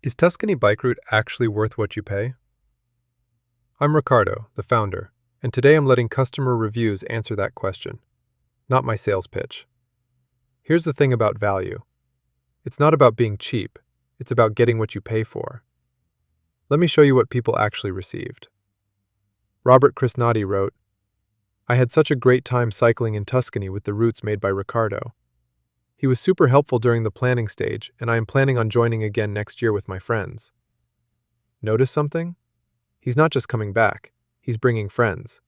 Is Tuscany Bike Route actually worth what you pay? I'm Ricardo, the founder, and today I'm letting customer reviews answer that question, not my sales pitch. Here's the thing about value. It's not about being cheap, it's about getting what you pay for. Let me show you what people actually received. Robert Krishnadi wrote, "I had such a great time cycling in Tuscany with the routes made by Ricardo. He was super helpful during the planning stage, and I am planning on joining again next year with my friends." Notice something? He's not just coming back, he's bringing friends.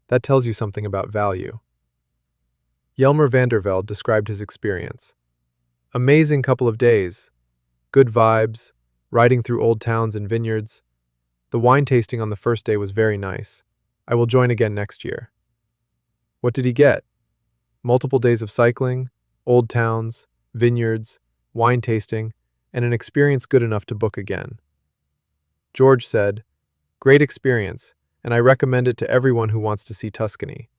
That tells you something about value. Jelmer Vandervelde described his experience. "Amazing couple of days. Good vibes, riding through old towns and vineyards. The wine tasting on the first day was very nice. I will join again next year." What did he get? Multiple days of cycling, old towns, vineyards, wine tasting, and an experience good enough to book again. George said, "Great experience, and I recommend it to everyone who wants to see Tuscany.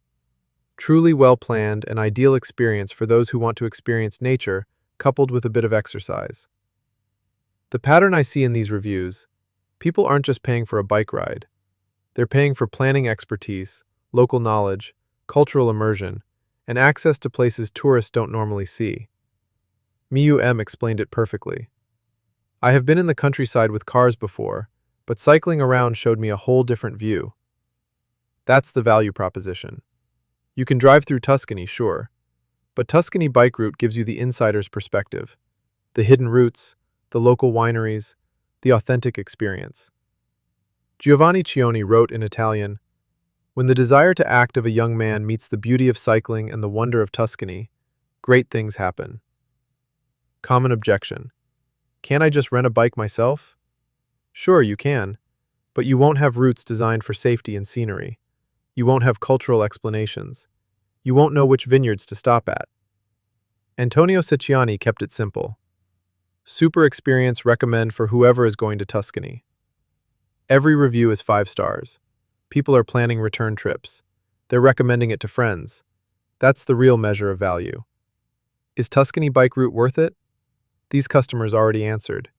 Truly well-planned and ideal experience for those who want to experience nature, coupled with a bit of exercise." The pattern I see in these reviews, people aren't just paying for a bike ride. They're paying for planning expertise, local knowledge, cultural immersion, and access to places tourists don't normally see. Miyu M explained it perfectly. "I have been in the countryside with cars before, but cycling around showed me a whole different view." That's the value proposition. You can drive through Tuscany, sure, but Tuscany Bike Route gives you the insider's perspective, the hidden routes, the local wineries, the authentic experience. Giovanni Cioni wrote in Italian, "When the desire to act of a young man meets the beauty of cycling and the wonder of Tuscany, great things happen." Common objection. Can't I just rent a bike myself? Sure, you can, but you won't have routes designed for safety and scenery. You won't have cultural explanations. You won't know which vineyards to stop at. Antonio Cicciani kept it simple. Super experience recommend for whoever is going to Tuscany. Every review is 5 stars. People are planning return trips. They're recommending it to friends. That's the real measure of value. Is Tuscany Bike Route worth it? These customers already answered.